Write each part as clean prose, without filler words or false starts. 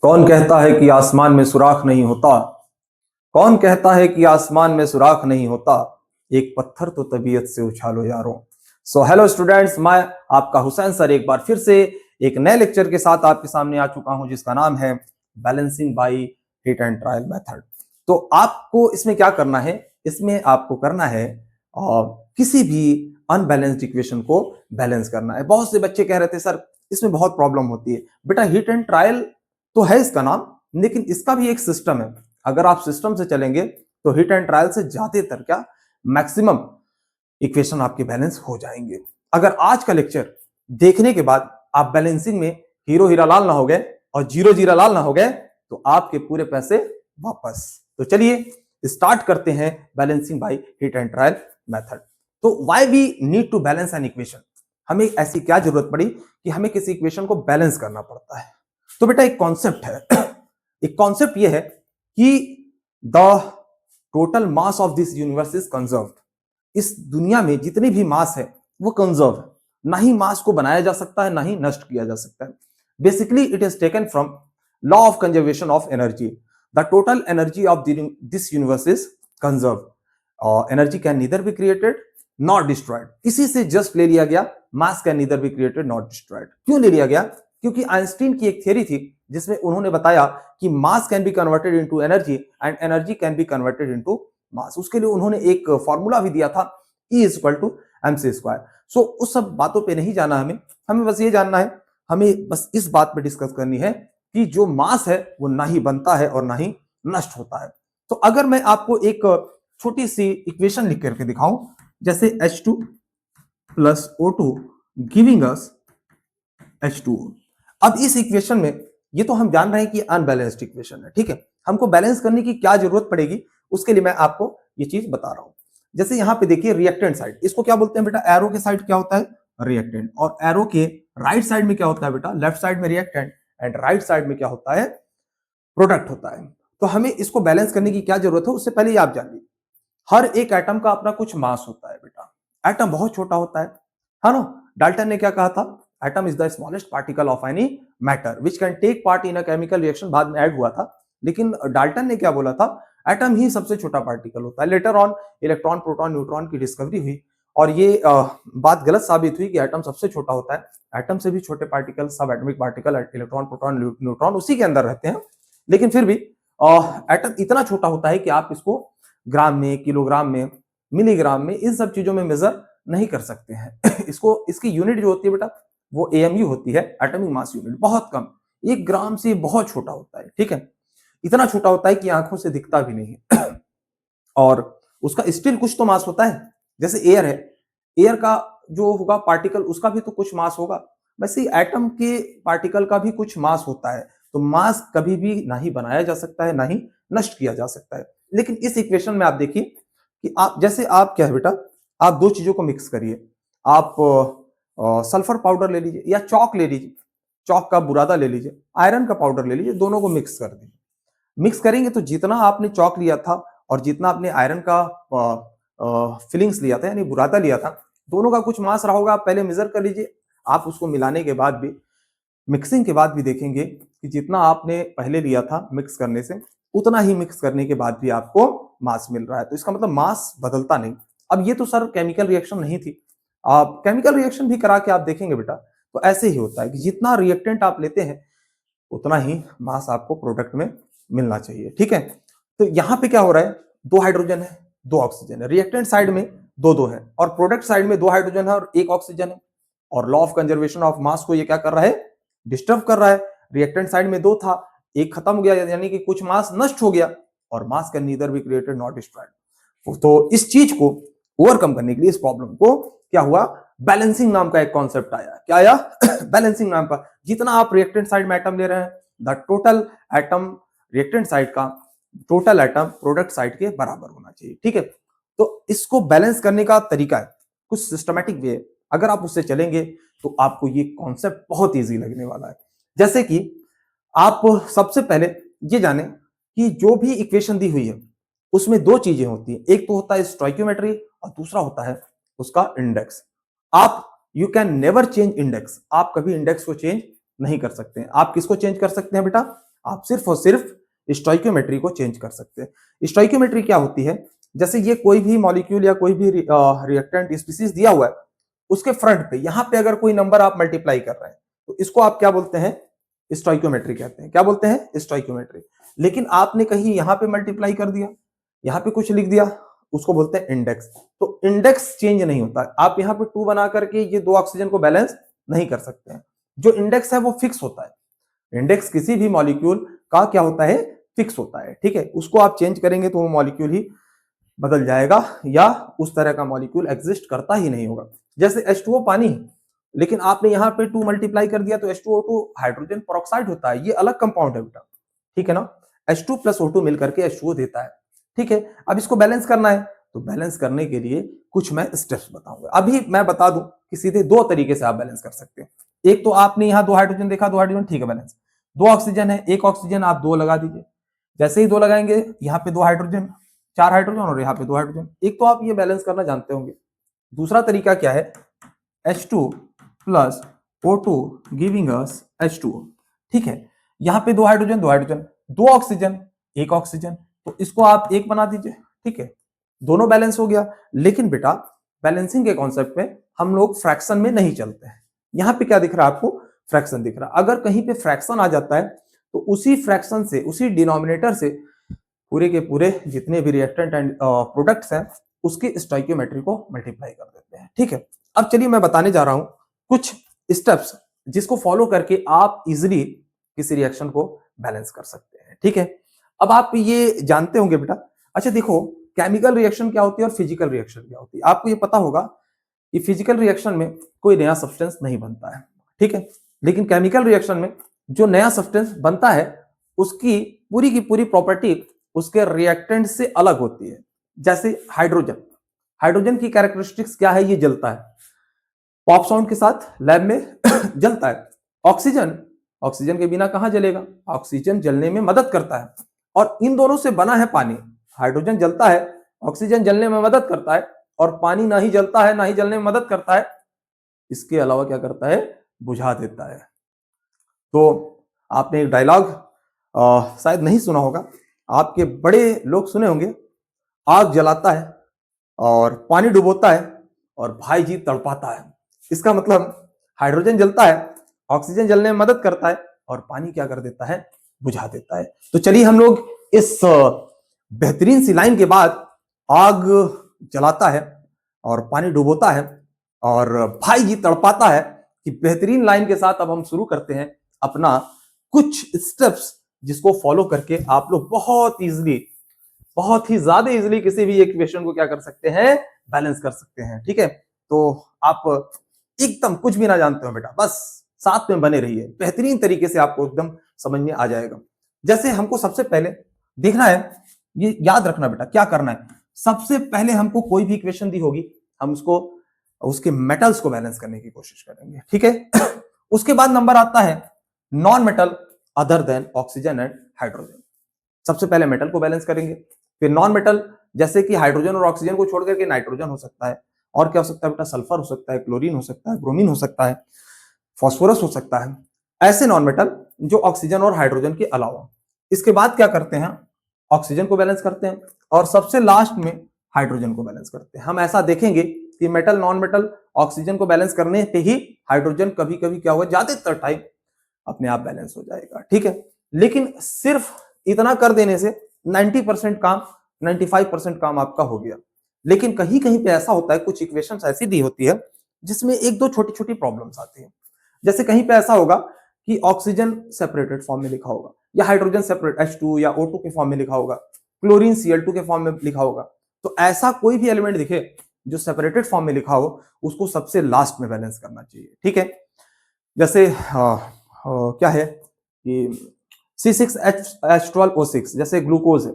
कौन कहता है कि आसमान में सुराख नहीं होता? कौन कहता है कि आसमान में सुराख नहीं होता? एक पत्थर तो तबीयत से उछालो यारों। सो हेलो स्टूडेंट्स, मैं आपका हुसैन सर एक बार फिर से एक नए लेक्चर के साथ आपके सामने आ चुका हूं, जिसका नाम है balancing by hit and trial method. तो आपको इसमें क्या करना है? इसमें आपको करना है किसी भी अनबैलेंस्ड इक्वेशन को बैलेंस करना है। बहुत से बच्चे कह रहे थे सर इसमें बहुत प्रॉब्लम होती है। बेटा हिट एंड ट्रायल तो है इसका नाम, लेकिन इसका भी एक सिस्टम है। अगर आप सिस्टम से चलेंगे तो हिट एंड ट्रायल से ज्यादातर क्या मैक्सिमम इक्वेशन आपके बैलेंस हो जाएंगे। अगर आज का लेक्चर देखने के बाद आप बैलेंसिंग में हीरो हीरा लाल ना हो गए और जीरो जीरा लाल ना हो गए तो आपके पूरे पैसे वापस। तो चलिए स्टार्ट करते हैं balancing by hit and trial method. तो why we need to balance an equation? हमें ऐसी क्या जरूरत पड़ी कि हमें किसी इक्वेशन को बैलेंस करना पड़ता है? तो बेटा एक कॉन्सेप्ट है एक कॉन्सेप्ट यह है कि the total mass of this universe is conserved. इस दुनिया में जितनी भी मास है वो कंजर्व है, ना ही मास को बनाया जा सकता है ना ही नष्ट किया जा सकता है। Basically it is taken from law of conservation of energy. The total energy of this universe is conserve. Energy can neither be created not destroyed. इसी से जस्ट ले लिया गया, मास can neither be created not destroyed. क्यों ले लिया गया? क्योंकि आइंस्टीन की एक थ्योरी थी जिसमें उन्होंने बताया कि mass can be converted into energy and energy can be converted into mass. उसके लिए उन्होंने एक फॉर्मूला भी दिया था, E is equal to mc²। So उस सब बातों पे नहीं जाना, हमें बस ये जानना है, हमें बस इस बात पे डिस्कस करनी है कि जो मास है वो ना ही बनता है और ना ही नष्ट होता है। तो अगर मैं आपको एक छोटी सी इक्वेशन लिख करके दिखाऊं, जैसे H2 plus O2 giving us H2O। अब इस इक्वेशन में ये तो हम जान रहे हैं कि अनबैलेंस्ड इक्वेशन है, ठीक है। हमको बैलेंस करने की क्या जरूरत पड़ेगी उसके लिए मैं आपको ये चीज बता रहा हूं। जैसे यहां पे देखिए रिएक्टेंट साइड, इसको क्या बोलते हैं बेटा? एरो के साइड क्या होता है? रिएक्टेंट। और एरो के राइट साइड में क्या होता है बेटा? लेफ्ट साइड में रिएक्टेंट एंड राइट साइड में क्या होता है? प्रोडक्ट होता है। तो हमें इसको बैलेंस करने की क्या जरूरत है उससे पहले ही आप जानिए, हर एक एटम का अपना कुछ मास होता है बेटा। एटम बहुत छोटा होता है ना। डाल्टन ने क्या कहा था? Atom is the smallest particle of any matter which can take part in a chemical reaction. बाद में ऐड हुआ था, लेकिन डाल्टन ने क्या बोला था? एटम ही सबसे छोटा पार्टिकल होता है। Later on electron proton neutron की डिस्कवरी हुई और ये बात गलत साबित हुई कि एटम सबसे छोटा होता है। एटम से भी छोटे पार्टिकल, सब atomic particle, electron proton neutron उसी के अंदर रहते हैं। लेकिन फिर भी एटम इतना छोटा होता है कि आप इसको ग्राम में, किलोग्राम में, मिलीग्राम में, इन सब चीजों में मेजर नहीं कर सकते हैं इसको, इसकी यूनिट जो होती है बेटा वो एएमयू होती है, एटॉमिक मास यूनिट। बहुत कम, 1 ग्राम से बहुत छोटा होता है, ठीक है। इतना छोटा होता है कि आंखों से दिखता भी नहीं है और उसका स्टिल कुछ तो मास होता है। जैसे एयर है, एयर का जो होगा पार्टिकल उसका भी तो कुछ मास होगा, वैसे ही एटम के पार्टिकल का भी कुछ मास होता है। तो मास कभी भी ना ही बनाया जा सकता है ना ही नष्ट किया जा सकता है। लेकिन इस इक्वेशन में आप देखिए कि आप जैसे आप क्या है बेटा, आप दो चीजों को मिक्स करिए। आप सल्फर पाउडर ले लीजिए या चौक ले लीजिए, चौक का बुरादा ले लीजिए, आयरन का पाउडर ले लीजिए, दोनों को मिक्स कर दीजिए। मिक्स करेंगे तो जितना आपने चौक लिया था और जितना आपने आयरन का फिलिंग्स लिया था यानी बुरादा लिया था, दोनों का कुछ मास रहा होगा। आप पहले मेजर कर लीजिए। आप उसको मिलाने के बाद भी, मिक्सिंग के बाद भी देखेंगे कि जितना आपने पहले लिया था मिक्स करने से, उतना ही मिक्स करने के बाद भी आपको मास मिल रहा है। तो इसका मतलब मास बदलता नहीं। अब ये तो सर केमिकल रिएक्शन नहीं थी, आप केमिकल रिएक्शन भी करा के आप देखेंगे बेटा तो ऐसे ही होता है कि जितना रिएक्टेंट आप लेते हैं उतना ही मास आपको प्रोडक्ट में मिलना चाहिए, ठीक है। तो यहाँ पे क्या हो रहा है? 2 हाइड्रोजन है, 2 ऑक्सीजन है। रिएक्टेंट साइड में 2-2 है और प्रोडक्ट साइड में 2 हाइड्रोजन है और 1 ऑक्सीजन है। और law of conservation of mass को ये क्या कर रहा है? डिस्टर्ब कर रहा है। रिएक्टेंट साइड में 2 था, 1 खत्म हो गया, यानी कि कुछ मास नष्ट हो गया। और मास can neither be created not destroyed. तो इस चीज को ओवरकम करने के लिए, इस प्रॉब्लम को क्या हुआ? बैलेंसिंग नाम का एक कॉन्सेप्ट आया। क्या आया? बैलेंसिंग नाम का। जितना आप रिएक्टेंट साइड में एटम ले रहे हैं, the total atom reactant side का टोटल एटम प्रोडक्ट साइड के बराबर होना चाहिए, ठीक है। तो इसको बैलेंस करने का तरीका है, कुछ सिस्टमैटिक वे है। अगर आप उससे चलेंगे तो आपको ये कॉन्सेप्ट बहुत इजी लगने वाला है। जैसे कि आप सबसे पहले ये जाने कि जो भी इक्वेशन दी हुई है उसमें 2 चीजें होती है, एक तो होता है स्टोइकियोमेट्री और दूसरा होता है उसका इंडेक्स। आप you can never change index, आप कभी इंडेक्स को चेंज नहीं कर सकते हैं। आप किसको चेंज कर सकते हैं बेटा? आप सिर्फ और सिर्फ स्टोइकियोमेट्री को चेंज कर सकते हैं। स्टोइकियोमेट्री क्या होती है, जैसे ये कोई भी मॉलिक्यूल या कोई भी रिएक्टेंट स्पीसीज दिया हुआ है, उसके फ्रंट पे यहाँ पे अगर कोई नंबर आप मल्टीप्लाई कर रहे हैं तो इसको आप क्या बोलते हैं, स्टोइकियोमेट्री कहते हैं। क्या बोलते हैं, स्टोइकियोमेट्री। लेकिन आपने कहीं यहाँ पे मल्टीप्लाई कर दिया, यहाँ पे कुछ लिख दिया, उसको बोलते हैं इंडेक्स। तो इंडेक्स चेंज नहीं होता, आप यहाँ पे 2 बना करके ये 2 ऑक्सीजन को बैलेंस नहीं कर सकते हैं। जो इंडेक्स है वो फिक्स होता है। इंडेक्स किसी भी मॉलिक्यूल का क्या होता है, फिक्स होता है, ठीक है। उसको आप चेंज करेंगे तो वो मॉलिक्यूल ही बदल जाएगा या उस तरह का मॉलिक्यूल एग्जिस्ट करता ही नहीं होगा। जैसे H2O पानी, लेकिन आपने यहाँ पे 2 मल्टीप्लाई कर दिया तो H2O2 हाइड्रोजन पेरोक्साइड होता है, ये अलग कंपाउंड है बेटा, ठीक है ना। H2 प्लस O2 मिलकर के H2O देता है, ठीक है। अब इसको बैलेंस करना है, तो बैलेंस करने के लिए कुछ मैं स्टेप्स बताऊंगा। अभी मैं बता दूं कि सीधे 2 तरीके से आप बैलेंस कर सकते हैं। एक तो आपने यहाँ 2 हाइड्रोजन देखा, 2 हाइड्रोजन, ठीक है, बैलेंस। 2 ऑक्सीजन है, 1 ऑक्सीजन, आप 2 लगा दीजिए। जैसे ही 2 लगाएंगे, यहाँ पे 2 हाइड्रोजन, 4 हाइड्रोजन, और यहाँ पे 2 हाइड्रोजन। एक तो आप ये बैलेंस करना जानते होंगे। दूसरा तरीका क्या है, H2 plus O2 giving us H2O, ठीक है। यहाँ पे 2 हाइड्रोजन, 2 हाइड्रोजन, 2 ऑक्सीजन, 1 ऑक्सीजन, तो इसको आप 1 बना दीजिए, ठीक है। दोनों बैलेंस हो गया। लेकिन बेटा बैलेंसिंग के कॉन्सेप्ट में हम लोग फ्रैक्शन में नहीं चलते हैं। यहाँ पे क्या दिख रहा है आपको, फ्रैक्शन दिख रहा है। अगर कहीं पे फ्रैक्शन आ जाता है तो उसी फ्रैक्शन से, उसी डिनोमिनेटर से पूरे के पूरे जितने भी रिएक्टेंट एंड प्रोडक्ट्स हैं उसकी स्टोइकियोमेट्री को मल्टीप्लाई कर देते हैं, ठीक है। अब चलिए मैं बताने जा रहा हूं कुछ स्टेप्स जिसको फॉलो करके आप इजिली किसी रिएक्शन को बैलेंस कर सकते हैं, ठीक है। अब आप ये जानते होंगे बेटा, अच्छा देखो, केमिकल रिएक्शन क्या होती है और फिजिकल रिएक्शन क्या होती है। आपको ये पता होगा कि फिजिकल रिएक्शन में कोई नया सब्सटेंस नहीं बनता है, ठीक है। लेकिन केमिकल रिएक्शन में जो नया सब्सटेंस बनता है उसकी पूरी की पूरी प्रॉपर्टी उसके रिएक्टेंट से अलग होती है। जैसे हाइड्रोजन, हाइड्रोजन की कैरेक्टरिस्टिक्स क्या है, ये जलता है, पॉप साउंड के साथ लैब में जलता है। ऑक्सीजन, ऑक्सीजन के बिना कहां जलेगा, ऑक्सीजन जलने में मदद करता है। और इन दोनों से बना है पानी। हाइड्रोजन जलता है, ऑक्सीजन जलने में मदद करता है, और पानी ना ही जलता है ना ही जलने में मदद करता है, इसके अलावा क्या करता है, बुझा देता है। तो आपने एक डायलॉग शायद नहीं सुना होगा, आपके बड़े लोग सुने होंगे, आग जलाता है और पानी डुबोता है और भाई जी तड़पाता है। इसका मतलब हाइड्रोजन जलता है, ऑक्सीजन जलने में मदद करता है, और पानी क्या कर देता है, बुझा देता है। तो चलिए हम लोग इस बेहतरीन सी लाइन के बाद, आग जलाता है और पानी डुबोता है और भाई जी तड़पाता है, कि बेहतरीन लाइन के साथ अब हम शुरू करते हैं अपना कुछ स्टेप्स जिसको फॉलो करके आप लोग बहुत इजीली, बहुत ही ज्यादा इजीली किसी भी इक्वेशन को क्या कर सकते हैं, बैलेंस कर सकते हैं, ठीक है। तो आप एकदम कुछ भी ना जानते हो बेटा, बस साथ में बने रहिए, बेहतरीन तरीके से आपको एकदम समझ में आ जाएगा। जैसे हमको सबसे पहले देखना है, ये याद रखना बेटा, क्या करना है, सबसे पहले हमको कोई भी इक्वेशन दी होगी, हम उसको उसके मेटल्स को बैलेंस करने की कोशिश करेंगे, ठीक है। उसके बाद नंबर आता है non metal other than oxygen and hydrogen. सबसे पहले मेटल को बैलेंस करेंगे, फिर नॉन मेटल, जैसे कि हाइड्रोजन और ऑक्सीजन को छोड़ करके नाइट्रोजन हो सकता है, और क्या हो सकता है बेटा, सल्फर हो सकता है, क्लोरीन हो सकता है, ब्रोमीन हो सकता है, फॉस्फोरस हो सकता है, ऐसे नॉन मेटल जो ऑक्सीजन और हाइड्रोजन के अलावा। इसके बाद क्या करते हैं, ऑक्सीजन को बैलेंस करते हैं, और सबसे लास्ट में हाइड्रोजन को बैलेंस करते हैं। हम ऐसा देखेंगे कि मेटल, नॉन मेटल, ऑक्सीजन को बैलेंस करने पे ही हाइड्रोजन कभी कभी क्या होगा, ज्यादातर टाइम अपने आप बैलेंस हो जाएगा, ठीक है। लेकिन सिर्फ इतना कर देने से 90% काम, 95% काम आपका हो गया। लेकिन कहीं कहीं पे ऐसा होता है, कुछ इक्वेशंस ऐसी दी होती है जिसमें एक दो छोटी छोटी प्रॉब्लम्स आती है। जैसे कहीं पे ऐसा होगा कि ऑक्सीजन सेपरेटेड फॉर्म में लिखा होगा, या हाइड्रोजन सेपरेट H2 या O2 के फॉर्म में लिखा होगा, क्लोरीन Cl2 के फॉर्म में लिखा होगा। तो ऐसा कोई भी एलिमेंट दिखे जो सेपरेटेड फॉर्म में लिखा हो, उसको सबसे लास्ट में बैलेंस करना चाहिए, ठीक है। जैसे क्या है कि C6H12O6 जैसे ग्लूकोज है,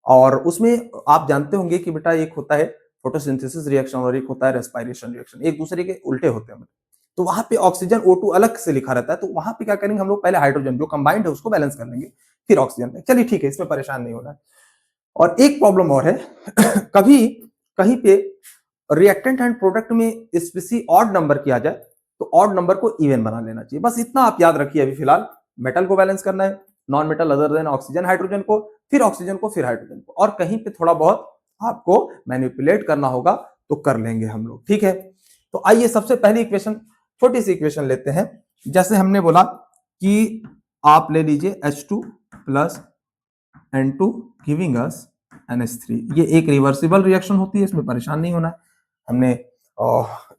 और उसमें आप जानते होंगे कि बेटा एक होता है फोटोसिंथेसिस रिएक्शन और एक होता है रेस्पिरेशन रिएक्शन, एक दूसरे के उल्टे होते हैं। तो वहां पे ऑक्सीजन O2 अलग से लिखा रहता है, तो वहां पे क्या करेंगे हम लोग, पहले हाइड्रोजन जो कंबाइंड है उसको बैलेंस कर लेंगे, फिर ऑक्सीजन में। चलिए ठीक है, इसमें परेशान नहीं होना है। और एक प्रॉब्लम और है कभी कहीं पे रिएक्टेंट एंड प्रोडक्ट में स्पेसी ऑड नंबर किया जाए तो ऑड नंबर को इवन बना लेना चाहिए। बस इतना आप याद रखिए। अभी फिलहाल मेटल को बैलेंस करना है, non metal other than oxygen hydrogen को, फिर ऑक्सीजन को, फिर हाइड्रोजन को, और कहीं पे थोड़ा बहुत आपको मैनिपुलेट करना होगा तो कर लेंगे हम लोग, ठीक है। तो आइए सबसे पहली इक्वेशन, छोटी सी इक्वेशन लेते हैं। जैसे हमने बोला कि आप ले लीजिए H2 plus N2 giving us NH3। ये एक रिवर्सिबल रिएक्शन होती है, इसमें परेशान नहीं होना है, हमने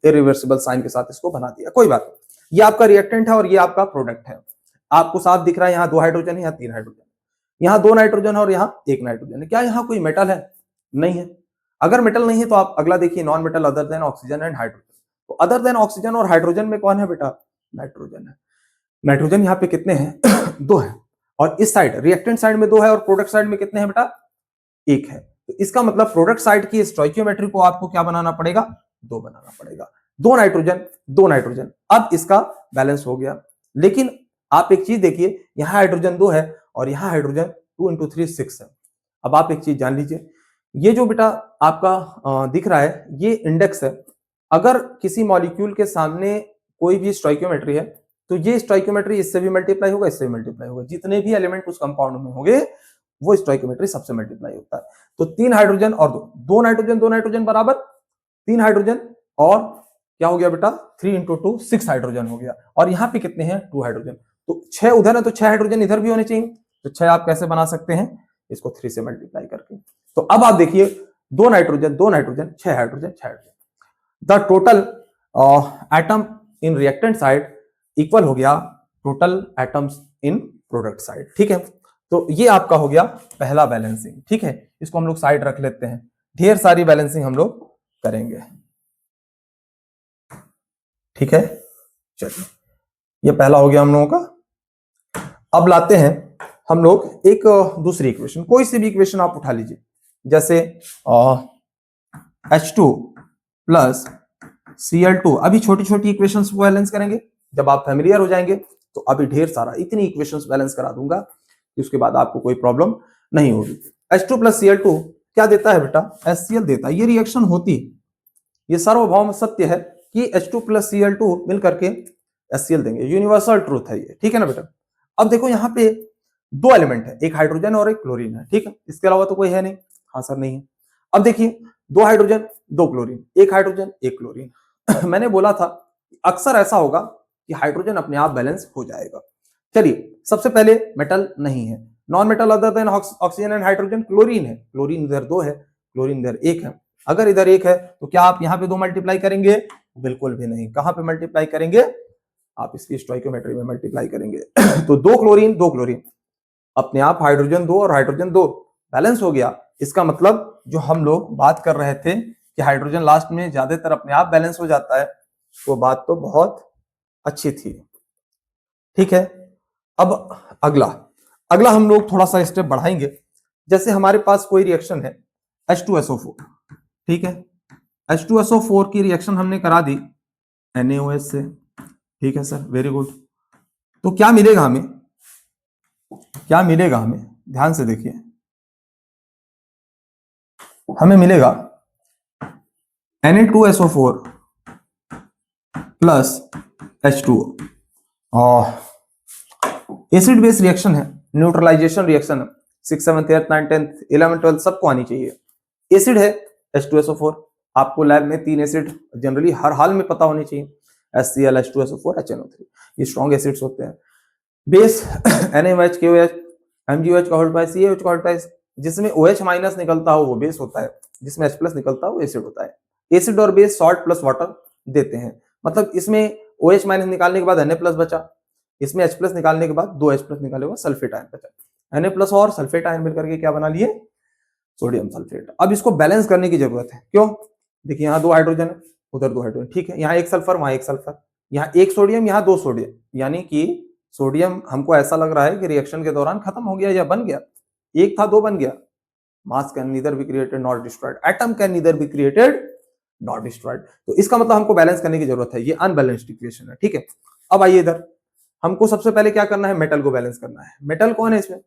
इरिवर्सिबल साइन के साथ इसको बना दिया, कोई बात नहीं। ये आपका रिएक्टेंट है और ये आपका प्रोडक्ट है। आपको साफ दिख रहा है, यहाँ 2 हाइड्रोजन है, यहाँ 3 हाइड्रोजन, यहाँ 2 नाइट्रोजन और यहाँ 1 नाइट्रोजन है। क्या यहाँ कोई मेटल है? नहीं है। अगर मेटल नहीं है तो आप अगला देखिए, non metal other than oxygen and hydrogen. तो अदर देन ऑक्सीजन और हाइड्रोजन में कौन है बेटा? नाइट्रोजन है। नाइट्रोजन यहाँ पे कितने हैं? 2 है। और इस साइड रिएक्टेंट साइड में 2 है और प्रोडक्ट साइड में कितने हैं बेटा? 1 है। तो इसका मतलब प्रोडक्ट साइड की स्टोइकियोमेट्री को आपको क्या बनाना पड़ेगा? 2 बनाना पड़ेगा। 2 नाइट्रोजन 2 नाइट्रोजन, अब इसका बैलेंस हो गया। लेकिन आप एक चीज देखिए, यहाँ हाइड्रोजन 2 है और यहाँ हाइड्रोजन 2 × 3 6 है। अब आप एक चीज जान लीजिए, ये जो बेटा आपका दिख रहा है ये इंडेक्स है। अगर किसी मॉलिक्यूल के सामने कोई भी स्टोइकियोमेट्री है तो ये स्टोइकियोमेट्री इससे भी मल्टीप्लाई होगा, इससे भी मल्टीप्लाई होगा। जितने भी एलिमेंट उस कंपाउंड में होंगे वो स्टोइकियोमेट्री सबसे मल्टीप्लाई होता है। तो 3 हाइड्रोजन और 2 नाइट्रोजन, 2 नाइट्रोजन बराबर 3 हाइड्रोजन, और क्या हो गया बेटा? 3 × 2 6 हाइड्रोजन हो गया। और यहाँ पे कितने हैं? 2 हाइड्रोजन। तो 6 उधर है तो 6 हाइड्रोजन इधर भी होने चाहिए। तो 6 आप कैसे बना सकते हैं? इसको 3 से मल्टीप्लाई करके। तो अब आप देखिए, 2 nitrogen 2 nitrogen 6 hydrogen 6 hydrogen, the total atom in reactant side equal हो गया total atoms in product side, ठीक है। तो ये आपका हो गया पहला बैलेंसिंग, ठीक है। इसको हम लोग साइड रख लेते हैं, ढेर सारी बैलेंसिंग हम लोग करेंगे, ठीक है। चलिए, ये पहला हो गया हम लोगों का। अब लाते हैं हम लोग एक दूसरी इक्वेशन, कोई सी भी इक्वेशन आप उठा लीजिए, जैसे H2 प्लस Cl2। अभी छोटी छोटी इक्वेशंस को बैलेंस करेंगे, जब आप फैमिलियर हो जाएंगे तो अभी ढेर सारा इतनी इक्वेशंस बैलेंस करा दूंगा कि उसके बाद आपको कोई प्रॉब्लम नहीं होगी। H2 प्लस Cl2 क्या देता है बेटा? HCl देता है। ये रिएक्शन होती, ये सार्वभौम सत्य है कि H2 प्लस Cl2 मिलकर के HCl देंगे, यूनिवर्सल ट्रूथ है ये, ठीक है ना बेटा। अब देखो यहाँ पे 2 एलिमेंट है, एक हाइड्रोजन और एक क्लोरीन है, ठीक है। इसके अलावा तो कोई है नहीं? हाँ सर नहीं है। अब देखिए, 2 हाइड्रोजन 2 क्लोरीन, एक हाइड्रोजन एक क्लोरीन। मैंने बोला था अक्सर ऐसा होगा कि हाइड्रोजन अपने आप बैलेंस हो जाएगा। चलिए, सबसे पहले मेटल नहीं है, non metal other than oxygen and hydrogen chlorine है। क्लोरीन इधर 2 है, क्लोरीन इधर 1 है। अगर इधर 1 है तो क्या आप यहाँ पे 2 मल्टीप्लाई करेंगे? बिल्कुल भी नहीं। कहां पे मल्टीप्लाई करेंगे? आप इसकी स्टोइकियोमेट्री में मल्टीप्लाई करेंगे। तो 2 क्लोरीन 2 क्लोरीन, अपने आप हाइड्रोजन 2 और हाइड्रोजन 2 बैलेंस हो गया। इसका मतलब जो हम लोग बात कर रहे थे कि हाइड्रोजन लास्ट में ज्यादातर अपने आप बैलेंस हो जाता है, वो बात तो बहुत अच्छी थी, ठीक है। अब अगला हम लोग थोड़ा सा स्टेप बढ़ाएंगे। जैसे हमारे पास कोई रिएक्शन है H2SO4, ठीक है। H2SO4 की रिएक्शन हमने करा दी NaOH से, ठीक है सर, वेरी गुड। तो क्या मिलेगा हमें? क्या मिलेगा हमें? ध्यान से देखिए, हमें मिलेगा Na2SO4 plus H2O। Acid base reaction है, न्यूट्रलाइजेशन रिएक्शन है, 6th 7th 8th 9th 10th 11th 12th सबको आनी चाहिए। एसिड है H2SO4, आपको लैब में 3 एसिड जनरली हर हाल में पता होनी चाहिए, HCl H2SO4 HNO3, ये स्ट्रॉन्ग एसिड्स होते हैं। बेस NaOH KOH MgOH का होल्ड बाय CaOH का होल्ड बाय, जिसमें OH माइनस निकलता हो वो बेस होता है, जिसमें H प्लस निकलता हो वो एसिड होता है। एसिड और बेस सॉल्ट प्लस वाटर देते हैं, मतलब इसमें OH माइनस निकालने के बाद Na प्लस बचा, इसमें H प्लस निकालने के बाद 2 H प्लस निकाले हुआ सल्फेट आयन बचा। Na प्लस और सल्फेट आयन मिलकर के क्या बना लिए? Sodium sulphate. अब इसको बैलेंस करने की जरूरत है, क्यों? देखिए, यहाँ 2 हाइड्रोजन है, उधर 2 हाइड्रोजन, ठीक है। यहाँ 1 सल्फर, वहां 1 सल्फर, यहाँ 1 सोडियम, यहाँ 2 सोडियम, यानी कि सोडियम हमको ऐसा लग रहा है कि रिएक्शन के दौरान खत्म हो गया या बन गया। 1 था 2 बन गया। मास can neither be created not destroyed, atom can neither be created not destroyed. तो इसका मतलब हमको बैलेंस करने की जरूरत है, ये अनबैलेंस्ड इक्वेशन है, ठीक है। अब आइए इधर, हमको सबसे पहले क्या करना है? मेटल को बैलेंस करना है। मेटल कौन है इसमें?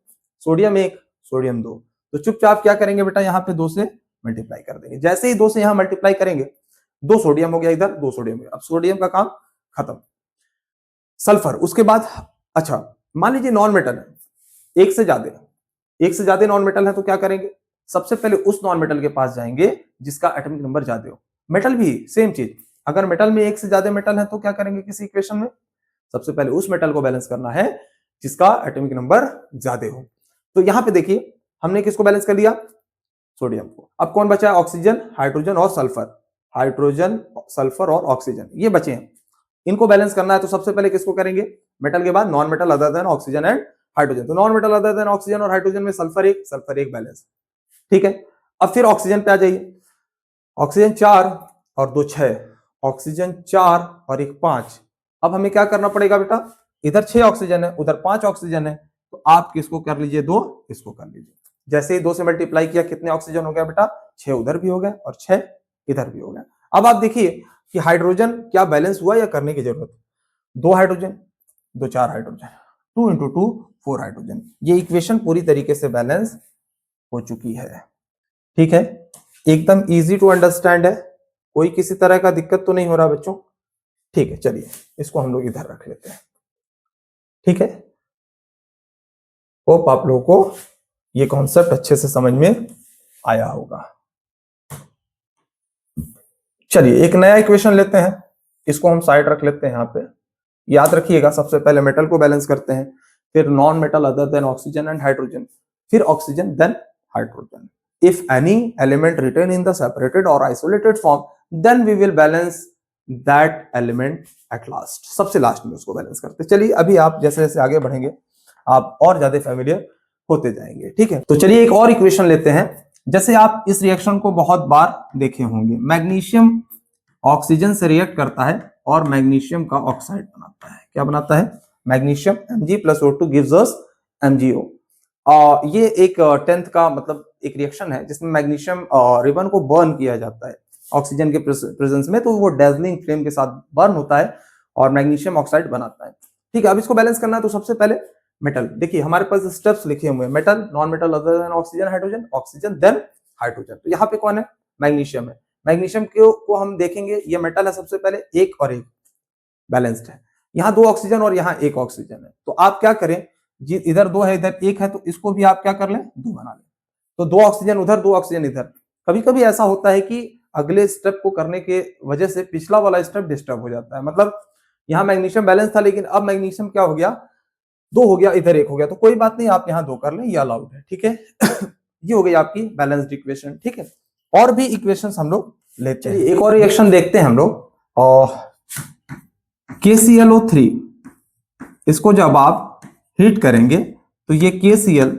Sodium 1 sodium 2। तो चुपचाप क्या करेंगे बेटा? यहाँ पे 2 से मल्टीप्लाई कर देंगे। जैसे ही 2 से यहाँ मल्टीप्लाई करेंगे, 2 सोडियम हो गया, इधर 2 सोडियम हो गया। अब सोडियम का काम खत्म। सल्फर, उसके बाद अच्छा मान लीजिए नॉन मेटल है, एक से ज्यादा नॉन मेटल है तो क्या करेंगे, सबसे पहले उस नॉन मेटल के पास जाएंगे जिसका एटॉमिक नंबर ज्यादा हो। मेटल भी सेम चीज, अगर मेटल में एक से ज्यादा मेटल है तो क्या करेंगे किसी इक्वेशन में, सबसे पहले उस मेटल को बैलेंस करना है जिसका एटॉमिक नंबर ज्यादा हो। तो यहां पे देखिए हमने किसको बैलेंस कर लिया, सोडियम को। अब कौन बचा है, ऑक्सीजन, हाइड्रोजन और सल्फर, हाइड्रोजन, सल्फर और ऑक्सीजन, ये बचे हैं। इनको बैलेंस करना है तो सबसे पहले किसको करेंगे, मेटल के बाद non metal other than oxygen and hydrogen. तो non metal other than oxygen और हाइड्रोजन में सल्फर एक बैलेंस, ठीक है। अब फिर ऑक्सीजन पे आ जाइए, ऑक्सीजन 4 और 2 6, ऑक्सीजन 4 और 1 5। अब हमें क्या करना पड़ेगा बेटा, इधर 6 ऑक्सीजन है उधर 5 ऑक्सीजन है, तो आप किसको कर लीजिए, 2 इसको कर लीजिए। जैसे ही 2 से मल्टीप्लाई किया कितने ऑक्सीजन हो गया बेटा, 6 उधर भी हो गया और 6 इधर भी हो गया। अब आप देखिए कि हाइड्रोजन क्या बैलेंस हुआ या करने की जरूरत, 2 हाइड्रोजन 2 4 हाइड्रोजन, 2 × 2 4 हाइड्रोजन। ये इक्वेशन पूरी तरीके से बैलेंस हो चुकी है, ठीक है। एकदम इजी टू अंडरस्टैंड है, कोई किसी तरह का दिक्कत तो नहीं हो रहा बच्चों, ठीक है। चलिए इसको हम लोग इधर रख लेते हैं, ठीक है। होप आप लोगों को ये कॉन्सेप्ट अच्छे से समझ में आया होगा। चलिए एक नया इक्वेशन लेते हैं, इसको हम साइड रख लेते हैं यहाँ पे। याद रखिएगा सबसे पहले मेटल को बैलेंस करते हैं, फिर non metal other than oxygen and hydrogen, फिर oxygen then hydrogen. If any element written in the separated or isolated form, then we will balance that element at last. सबसे लास्ट में उसको balance करते हैं। चलिए अभी आप जैसे जैसे आगे बढ़ेंगे आप और ज्यादा फेमिलियर होते जाएंगे, ठीक है। तो चलिए एक और इक्वेशन लेते हैं। जैसे आप इस रिएक्शन को बहुत बार देखे होंगे, मैग्नीशियम ऑक्सीजन से रिएक्ट करता है और मैग्नीशियम का ऑक्साइड बनाता है। क्या बनाता है, magnesium Mg+O2 gives us MgO। ये एक 10th का मतलब एक रिएक्शन है जिसमें मैग्नीशियम रिबन को बर्न किया जाता है ऑक्सीजन के प्रेजेंस में, तो वो डेजलिंग फ्लेम के साथ बर्न होता है और मैग्नीशियम ऑक्साइड बनाता है, ठीक है। अब इसको बैलेंस करना है तो सबसे पहले मेटल, देखिए हमारे पास स्टेप्स लिखे हुए हैं, metal, non metal other than oxygen hydrogen, oxygen then hydrogen. तो यहाँ पे कौन है, मैग्नीशियम है। मैग्नीशियम को हम देखेंगे, ये मेटल है सबसे पहले, एक और एक बैलेंस्ड है। यहाँ 2 ऑक्सीजन और यहाँ 1 ऑक्सीजन है, तो आप क्या करें जी, इधर 2 है इधर 1 है, तो इसको भी आप क्या कर लें, 2 बना लें। तो 2 ऑक्सीजन उधर 2 ऑक्सीजन इधर। कभी कभी ऐसा होता है कि अगले स्टेप को करने के वजह से पिछला वाला स्टेप डिस्टर्ब हो जाता है, मतलब यहाँ मैग्नीशियम बैलेंस था लेकिन अब मैग्नीशियम क्या हो गया, 2 हो गया, इधर 1 हो गया, तो कोई बात नहीं, आप यहाँ 2 कर लें, ये अलाउड है, ठीक है। ये हो गई आपकी बैलेंस्ड इक्वेशन, ठीक है। और भी इक्वेशंस हम लोग लेते हैं, एक और रिएक्शन देखते हैं हम लोग, और KClO3, इसको जब आप हीट करेंगे तो ये KCl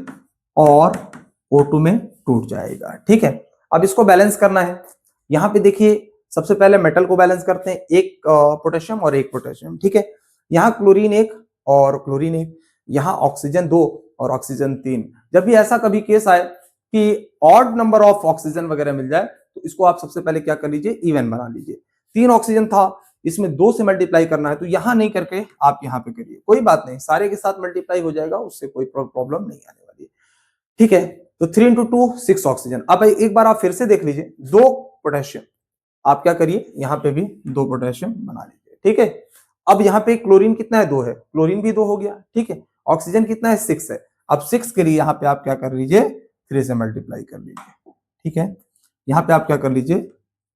और O2 में टूट जाएगा, ठीक है। अब इसको बैलेंस करना है, यहाँ पे देखिए सबसे पहले मेटल को बैलेंस करते हैं, एक पोटेशियम और एक पोटेशियम, ठीक है। यहाँ क्लोरीन 1 और क्लोरीन 1, यहाँ ऑक्सीजन 2 और ऑक्सीजन 3। जब भी ऐसा कभी केस आए कि ऑड नंबर ऑफ ऑक्सीजन वगैरह मिल जाए तो इसको आप सबसे पहले क्या कर लीजिए, इवन बना लीजिए। 3 ऑक्सीजन था, इसमें 2 से मल्टीप्लाई करना है, तो यहां नहीं करके आप यहां पे करिए, कोई बात नहीं, सारे के साथ मल्टीप्लाई हो जाएगा, उससे कोई प्रॉब्लम नहीं आने वाली है, ठीक है। तो 3 × 2 6 ऑक्सीजन। अब एक बार आप फिर से देख लीजिए, 2 पोटेशियम, आप क्या करिए यहाँ पे भी 2 पोटेशियम बना लीजिए, ठीक है। अब यहाँ पे क्लोरीन कितना है, 2 है, क्लोरीन भी 2 हो गया, ठीक है। ऑक्सीजन कितना है, 6 है। अब 6 के लिए यहाँ पे आप क्या कर लीजिए, 3 से मल्टीप्लाई कर लीजिए, ठीक है। यहाँ पे आप क्या कर लीजिए,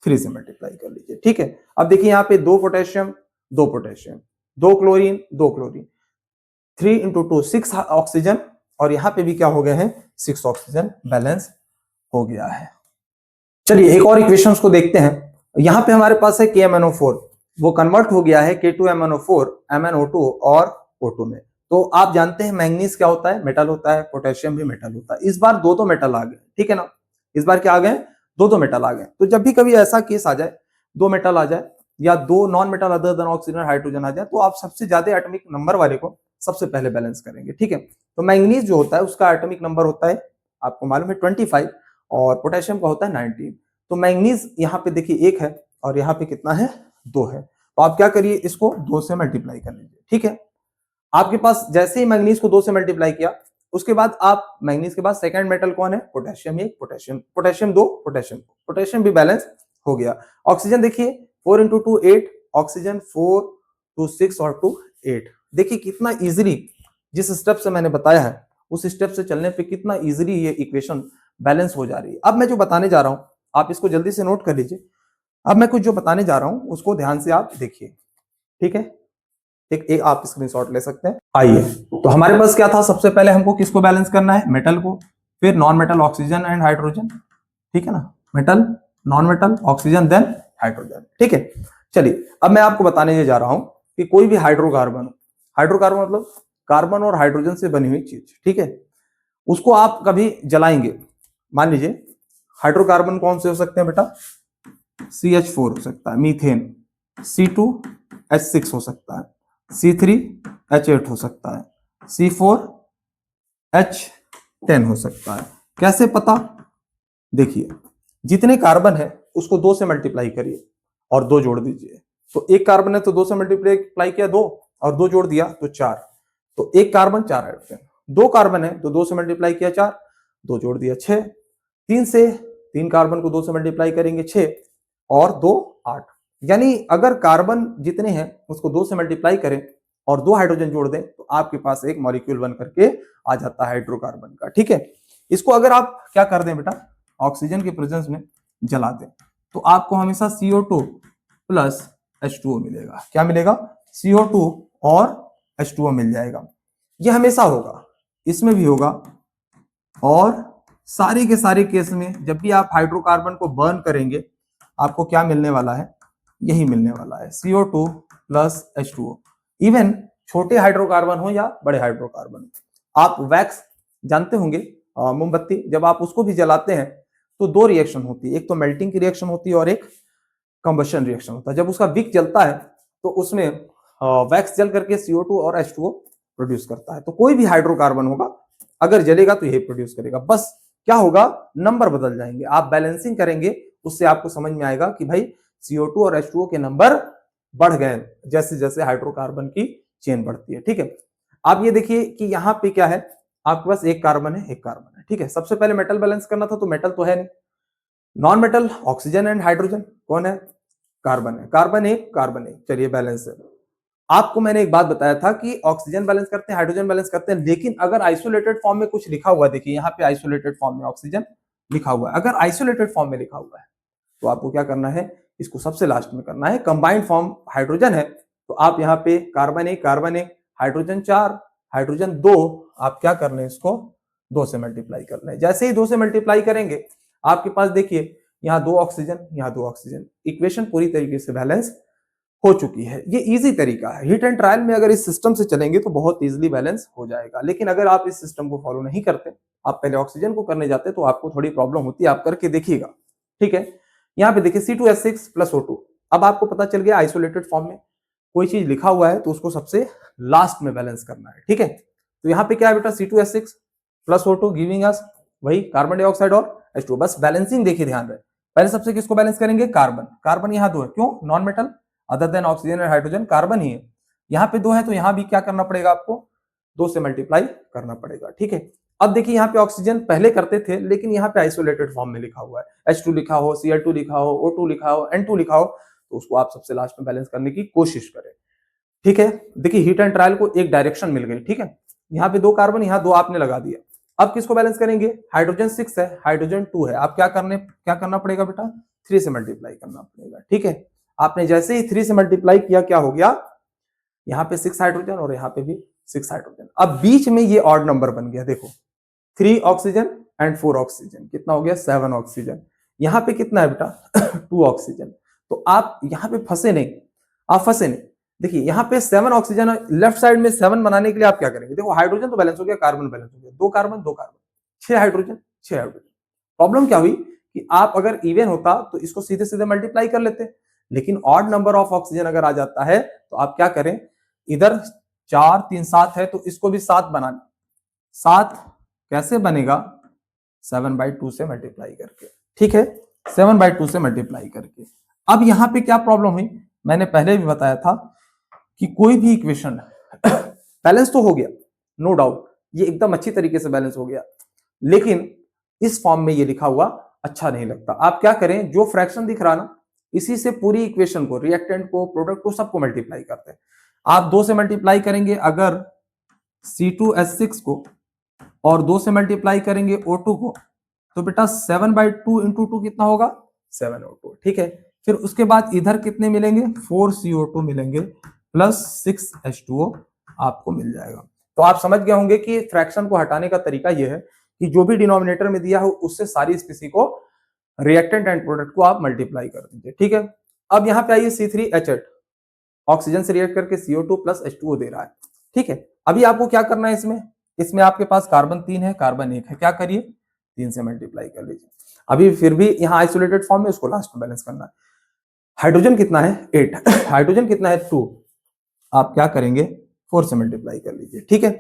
3 से मल्टीप्लाई कर लीजिए, ठीक है। अब देखिए यहाँ पे 2 potassium 2 potassium, 2 chlorine 2 chlorine, 3 × 2 6 oxygen, और यहाँ पे भी क्या हो गए हैं, 6 ऑक्सीजन बैलेंस हो गया है। चलिए एक और इक्वेशंस को देखते हैं। यहाँ पे हमारे पास है KMnO4, वो कन्वर्ट हो गया है K2MnO4 MnO2 और O2 में। तो आप जानते हैं मैंगनीज क्या होता है, मेटल होता है, पोटेशियम भी मेटल होता है। इस बार 2 मेटल आ गए, ठीक है ना, इस बार क्या आ गए, 2 मेटल आ गए। तो जब भी कभी ऐसा केस आ जाए, 2 मेटल आ जाए या 2 non metal other than oxygen hydrogen आ जाए, तो आप सबसे ज्यादा एटॉमिक नंबर वाले को सबसे पहले बैलेंस करेंगे, ठीक है। तो मैंगनीज जो होता है उसका एटॉमिक नंबर होता है, आपको मालूम है 25, और पोटेशियम का होता है 19। तो मैंगनीज यहाँ पे देखिए 1 है और यहाँ पे कितना है, 2 है। तो आप क्या करिए, इसको 2 से मल्टीप्लाई कर लीजिए, ठीक है। आपके पास जैसे ही मैंगनीज को 2 से मल्टीप्लाई किया, उसके बाद आप मैंगनीज के बाद सेकंड मेटल कौन है, पोटेशियम 1 पोटेशियम 2 पोटेशियम भी बैलेंस हो गया। ऑक्सीजन देखिए 4 × 2 8, ऑक्सीजन 4 2 6 और 2 8। देखिए कितना इजीली जिस स्टेप से मैंने बताया है उस स्टेप से चलने पे कितना इजीली ये इक्वेशन बैलेंस हो जा रही है। अब मैं जो बताने जा रहा हूं आप इसको जल्दी से नोट कर लीजिए। अब मैं कुछ जो बताने जा रहा हूं उसको ध्यान से आप देखिए, ठीक है। एक आप स्क्रीनशॉट ले सकते हैं। आइए, तो हमारे पास क्या था, सबसे पहले हमको किसको बैलेंस करना है, मेटल को, फिर non metal oxygen and hydrogen, ठीक है ना, metal non metal oxygen then hydrogen, ठीक है। चलिए अब मैं आपको बताने जा रहा हूं कि कोई भी हाइड्रोकार्बन, हाइड्रोकार्बन मतलब कार्बन और हाइड्रोजन से बनी हुई चीज, ठीक है, उसको आप कभी जलाएंगे, मान लीजिए हाइड्रोकार्बन कौन से हो सकते हैं बेटा, CH4 हो सकता है, मीथेन C2H6 हो सकता है, C3H8 हो सकता है, C4H10 हो सकता है। कैसे पता, देखिए जितने कार्बन है उसको 2 से मल्टीप्लाई करिए और 2 जोड़ दीजिए। तो एक कार्बन है तो 2 से मल्टीप्लाई किया 2 और 2 जोड़ दिया तो 4, तो एक कार्बन 4 हाइड्रोजन। 2 कार्बन है तो 2 से मल्टीप्लाई किया 4, 2 जोड़ दिया 6, 3 कार्बन को 2 से मल्टीप्लाई करेंगे 6 और 2 8। यानी अगर कार्बन जितने हैं उसको 2 से मल्टीप्लाई करें और 2 हाइड्रोजन जोड़ दें तो आपके पास एक मॉलिक्यूल बन करके आ जाता है हाइड्रोकार्बन का, ठीक है। इसको अगर आप क्या कर दें बेटा, ऑक्सीजन के प्रेजेंस में जला दें तो आपको हमेशा CO2 प्लस H2O मिलेगा। क्या मिलेगा, CO2 और H2O मिल जाएगा। ये हमेशा होगा, इसमें भी होगा, और सारे के सारे केस में जब भी आप हाइड्रोकार्बन को बर्न करेंगे आपको क्या मिलने वाला है, यही मिलने वाला है, CO2 प्लस H2O। इवन छोटे हाइड्रोकार्बन हो या बड़े हाइड्रोकार्बन, आप वैक्स जानते होंगे, मोमबत्ती, जब आप उसको भी जलाते हैं तो 2 रिएक्शन होती है, एक तो मेल्टिंग की रिएक्शन होती है और एक कंबशन रिएक्शन होता है। जब उसका विक जलता है तो उसमें वैक्स जल करके CO2 और H2O प्रोड्यूस करता है। तो कोई भी हाइड्रोकार्बन होगा अगर जलेगा तो यही प्रोड्यूस करेगा, बस क्या होगा, नंबर बदल जाएंगे। आप बैलेंसिंग करेंगे उससे आपको समझ में आएगा कि भाई CO2 और H2O के नंबर बढ़ गए जैसे जैसे हाइड्रोकार्बन की चेन बढ़ती है, ठीक है। आप ये देखिए कि यहाँ पे क्या है, आपके पास एक कार्बन है, एक कार्बन है, ठीक है। सबसे पहले मेटल बैलेंस करना था तो मेटल तो है नहीं, non metal oxygen and hydrogen कौन है, कार्बन है, कार्बन एक कार्बन एक, चलिए बैलेंस है। आपको मैंने एक बात बताया था कि ऑक्सीजन बैलेंस करते हैं, हाइड्रोजन बैलेंस करते हैं, लेकिन अगर आइसोलेटेड फॉर्म में कुछ लिखा हुआ है, देखिए यहाँ पे आइसोलेटेड फॉर्म में ऑक्सीजन लिखा हुआ है, अगर आइसोलेटेड फॉर्म में लिखा हुआ है तो आपको क्या करना है, इसको सबसे लास्ट में करना है। कंबाइंड फॉर्म हाइड्रोजन है तो आप यहाँ पे कार्बन एक हाइड्रोजन 4 हाइड्रोजन 2, आप क्या करना है, इसको 2 से मल्टीप्लाई करना है। जैसे ही 2 से मल्टीप्लाई करेंगे आपके पास देखिए यहाँ 2 ऑक्सीजन, यहाँ 2 ऑक्सीजन, इक्वेशन पूरी तरीके से बैलेंस हो चुकी है। ये इजी तरीका है, हिट एंड ट्रायल में अगर इस सिस्टम से चलेंगे तो बहुत इजीली बैलेंस हो जाएगा। लेकिन अगर आप इस सिस्टम को फॉलो नहीं करते, आप पहले ऑक्सीजन को करने जाते तो आपको थोड़ी प्रॉब्लम होती है, आप करके देखिएगा, ठीक है। यहाँ पे देखिए C2H6 प्लस O2, अब आपको पता चल गया आइसोलेटेड फॉर्म में कोई चीज लिखा हुआ है तो उसको सबसे लास्ट में बैलेंस करना है, ठीक है। तो यहाँ पे क्या है बेटा, C2H6 plus O2 giving us वही कार्बन डाइऑक्साइड और H2O। बस बैलेंसिंग देखिए, ध्यान रहे, पहले सबसे किसको बैलेंस करेंगे, कार्बन, कार्बन यहाँ 2 है, क्यों, non metal other than oxygen और हाइड्रोजन कार्बन ही है, यहाँ पे 2 है तो यहाँ भी क्या करना पड़ेगा, आपको 2 से मल्टीप्लाई करना पड़ेगा, ठीक है। अब देखिए यहाँ पे ऑक्सीजन पहले करते थे लेकिन यहाँ पे आइसोलेटेड फॉर्म में लिखा हुआ है, H2 लिखा हो, Cl2 लिखा हो, O2 लिखा हो, N2 लिखा हो, तो उसको आप सबसे लास्ट में बैलेंस करने की कोशिश करें, ठीक है। देखिए हीट एंड ट्रायल को एक डायरेक्शन मिल गई, ठीक है। यहाँ पे 2 कार्बन, यहाँ 2 आपने लगा दिया। अब किसको बैलेंस करेंगे, हाइड्रोजन 6 है, हाइड्रोजन 2 है, आप क्या करना पड़ेगा बेटा, 3 से मल्टीप्लाई करना पड़ेगा, ठीक है। आपने जैसे ही 3 से मल्टीप्लाई किया, क्या हो गया, यहाँ पे 6 हाइड्रोजन और यहाँ पे भी 6 हाइड्रोजन। अब बीच में ये ऑड नंबर बन गया, देखो 3 ऑक्सीजन एंड 4 ऑक्सीजन, कितना हो गया, 7 ऑक्सीजन। यहाँ पे कितना है बेटा 2 ऑक्सीजन। तो आप यहाँ पे फंसे नहीं, आप फंसे नहीं। देखिए यहाँ पे 7 ऑक्सीजन, लेफ्ट साइड में 7 बनाने के लिए आप क्या करेंगे, देखो हाइड्रोजन तो बैलेंस हो गया, कार्बन बैलेंस हो गया, 2 carbon 2 carbon, 6 hydrogen 6 hydrogen. Problem क्या हुई कि आप अगर इवन होता तो इसको सीधे सीधे मल्टीप्लाई कर लेते, लेकिन ऑड नंबर ऑफ ऑक्सीजन अगर आ जाता है तो आप क्या करें, इधर 4 3 7 है तो इसको भी 7 बनाना, 7 कैसे बनेगा, 7/2 से मल्टीप्लाई करके, ठीक है, 7/2 से मल्टीप्लाई करके। अब यहाँ पे क्या प्रॉब्लम हुई, मैंने पहले भी बताया था कि कोई भी इक्वेशन बैलेंस तो हो गया, नो डाउट, ये एकदम अच्छी तरीके से बैलेंस हो गया, लेकिन इस फॉर्म में ये लिखा हुआ अच्छा नहीं लगता। आप क्या करें, जो फ्रैक्शन दिख रहा ना, इसी से पूरी इक्वेशन को, रिएक्टेंट को, प्रोडक्ट को, सबको मल्टीप्लाई करते हैं। आप 2 से मल्टीप्लाई करेंगे अगर C2H6 को और 2 से मल्टीप्लाई करेंगे O2 को, तो बेटा 7/2 इंटू 2 कितना होगा 7O2। ठीक है, फिर उसके बाद इधर कितने मिलेंगे 4CO2 मिलेंगे प्लस 6H2O आपको मिल जाएगा। तो आप समझ गए होंगे कि फ्रैक्शन को हटाने का तरीका यह है कि जो भी डिनोमिनेटर में दिया हो उससे सारी स्पीसी को रिएक्टेंट एंड प्रोडक्ट को आप मल्टीप्लाई कर दीजिए। ठीक है, अब यहाँ पे आइए C3H8 ऑक्सीजन से रिएक्ट करके CO2 प्लस H2O दे रहा है। ठीक है, अभी आपको क्या करना है इसमें आपके पास कार्बन 3 है, कार्बन 1 है, क्या करिए 3 से मल्टीप्लाई कर लीजिए। अभी फिर भी यहाँ आइसोलेटेड फॉर्म में उसको लास्ट में बैलेंस करना है। हाइड्रोजन कितना है 8 हाइड्रोजन कितना है 2, आप क्या करेंगे 4 से मल्टीप्लाई कर लीजिए। ठीक है,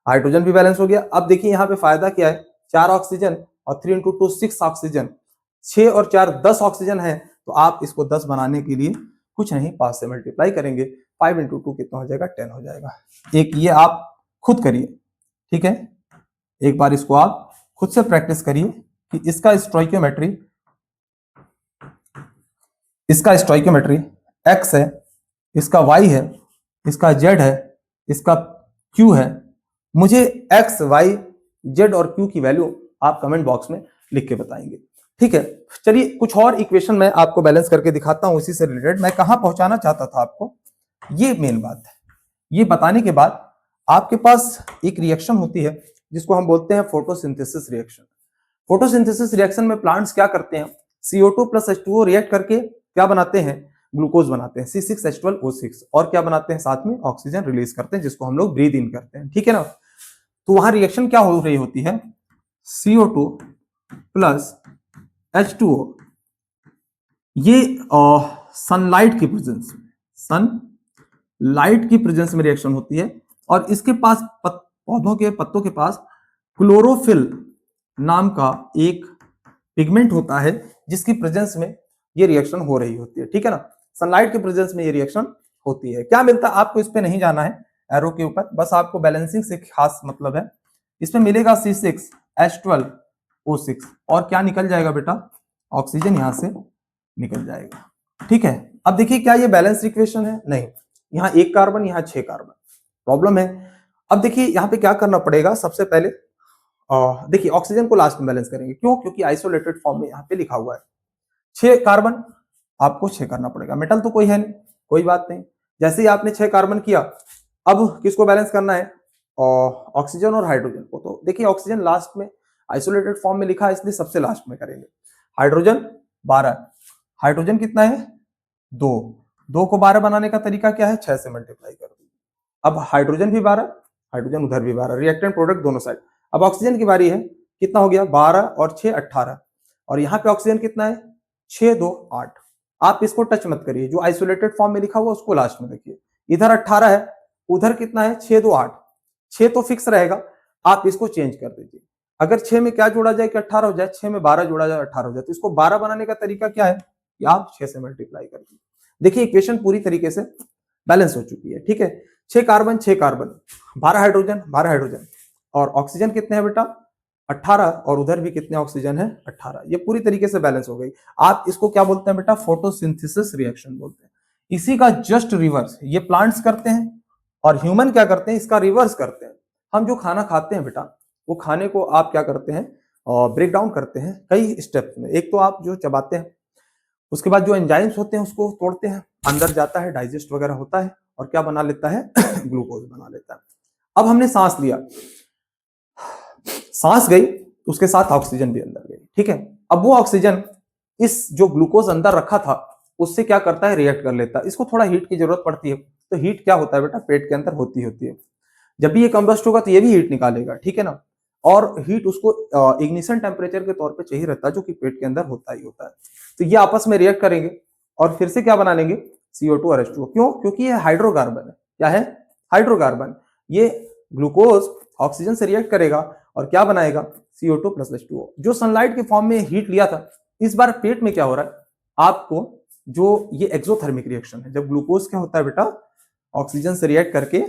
हाइड्रोजन भी बैलेंस हो गया। अब देखिए यहाँ पे फायदा क्या है, 4 ऑक्सीजन और 3 इंटू 2 6 ऑक्सीजन, 6 और 4 10 ऑक्सीजन है, तो आप इसको 10 बनाने के लिए कुछ नहीं 5 से मल्टीप्लाई करेंगे, 5 इंटू 2 कितना हो जाएगा 10 हो जाएगा। एक ये आप खुद करिए। ठीक है, एक बार इसको आप खुद से प्रैक्टिस करिए कि इसका स्टोइकियोमेट्री x है, इसका y है, इसका z है, इसका q है। मुझे x, y, z और q की वैल्यू आप कमेंट बॉक्स में लिख के बताएंगे। ठीक है, चलिए कुछ और इक्वेशन मैं आपको बैलेंस करके दिखाता हूं। इसी से रिलेटेड मैं कहां पहुंचाना चाहता था आपको, ये मेन बात है। ये बताने के बाद आपके पास एक रिएक्शन होती है जिसको हम बोलते हैं फोटोसिंथेसिस रिएक्शन। फोटोसिंथेसिस रिएक्शन में प्लांट्स क्या करते हैं, CO2 प्लस H2O रिएक्ट करके क्या बनाते हैं, ग्लूकोज बनाते हैं C6H12O6, और क्या बनाते हैं साथ में ऑक्सीजन रिलीज करते हैं जिसको हम लोग ब्रीथ इन करते हैं। ठीक है ना, तो वहां रिएक्शन क्या हो रही होती है, CO2 प्लस H2O, ये सनलाइट की प्रेजेंस में रिएक्शन होती है, और इसके पास पौधों के पत्तों के पास क्लोरोफिल नाम का एक पिगमेंट होता है जिसकी प्रेजेंस में ये रिएक्शन हो रही होती है। ठीक है ना, सनलाइट के प्रेजेंस में ये रिएक्शन होती है। क्या मिलता है आपको इस पे नहीं जाना है एरो के ऊपर, बस आपको बैलेंसिंग से खास मतलब है। इसमें मिलेगा C6H12O6 और क्या निकल जाएगा बेटा, ऑक्सीजन यहां से निकल जाएगा। ठीक है, अब देखिए क्या ये बैलेंस इक्वेशन है, नहीं, यहाँ 1 कार्बन, यहाँ 6 कार्बन, प्रॉब्लम है। अब देखिए यहाँ पे क्या करना पड़ेगा, सबसे पहले देखिए ऑक्सीजन को लास्ट में बैलेंस करेंगे, क्यों, क्योंकि आइसोलेटेड फॉर्म में यहाँ पे लिखा हुआ है 6 कार्बन, आपको 6 करना पड़ेगा। मेटल तो कोई है नहीं, कोई बात नहीं, जैसे ही आपने 6 कार्बन किया, अब किसको बैलेंस करना है, ऑक्सीजन और हाइड्रोजन को। तो देखिए ऑक्सीजन लास्ट में आइसोलेटेड फॉर्म में लिखा है इसलिए सबसे लास्ट में करेंगे। हाइड्रोजन 12, हाइड्रोजन कितना है 2 को 12 बनाने का तरीका क्या है, 6 से मल्टीप्लाई कर दीजिए। अब हाइड्रोजन भी 12, हाइड्रोजन उधर भी 12, रिएक्टेंट प्रोडक्ट दोनों साइड। अब ऑक्सीजन की बारी है, कितना हो गया 12 और 6 18, और यहाँ पे ऑक्सीजन कितना है 6 2 8। आप इसको टच मत करिए, जो आइसोलेटेड फॉर्म में लिखा हुआ उसको लास्ट में देखिए। इधर 18 है, उधर कितना है 6 2 8, 6 तो फिक्स रहेगा, आप इसको चेंज कर दीजिए। अगर 6 में क्या जोड़ा जाए कि 18 हो जाए, 6 में 12 जोड़ा जाए 18 हो जाए, तो इसको 12 बनाने का तरीका क्या है कि आप 6 से मल्टीप्लाई कर दीजिए। देखिए इक्वेशन पूरी तरीके से बैलेंस हो चुकी है। ठीक है, 6 कार्बन 6 कार्बन, 12 हाइड्रोजन 12 हाइड्रोजन, और ऑक्सीजन कितने हैं बेटा 18, और उधर भी कितने ऑक्सीजन है 18। ये पूरी तरीके से बैलेंस हो गई। आप इसको क्या बोलते हैं बेटा, फोटोसिंथेसिस रिएक्शन बोलते हैं। इसी का जस्ट रिवर्स ये प्लांट्स करते हैं, और ह्यूमन क्या करते हैं, इसका रिवर्स करते हैं। हम जो खाना खाते हैं बेटा, वो खाने को आप क्या करते हैं, ब्रेक डाउन करते हैं कई स्टेप्स में। एक तो आप जो चबाते हैं, उसके बाद जो एंजाइम्स होते हैं उसको तोड़ते हैं, अंदर जाता है, डाइजेस्ट वगैरह होता है, और क्या बना लेता है ग्लूकोज बना लेता है। अब हमने सांस लिया, सांस गई, उसके साथ ऑक्सीजन भी अंदर गई। ठीक है, अब वो ऑक्सीजन इस जो ग्लूकोज अंदर रखा था उससे क्या करता है, रिएक्ट कर लेता है। इसको थोड़ा हीट की जरूरत पड़ती है, तो हीट क्या होता है बेटा, पेट के अंदर होती है। जब भी ये कंबस्ट होगा तो ये भी हीट निकालेगा। ठीक है ना, और हीट उसको इग्निशन टेम्परेचर के तौर पे चाहिए रहता है, जो कि पेट के अंदर होता ही होता है। तो ये आपस में रिएक्ट करेंगे और फिर से क्या बना लेंगे, CO2 और H2O। क्यों, क्योंकि ये हाइड्रोकार्बन है। क्या है, हाइड्रोकार्बन। ये ग्लूकोज ऑक्सीजन से रिएक्ट करेगा और क्या बनाएगा, CO2 प्लस H2O। जो सनलाइट के फॉर्म में हीट लिया था, इस बार पेट में क्या हो रहा है आपको, जो ये एक्सोथर्मिक रिएक्शन है, जब ग्लूकोज क्या होता है बेटा, ऑक्सीजन से रिएक्ट करके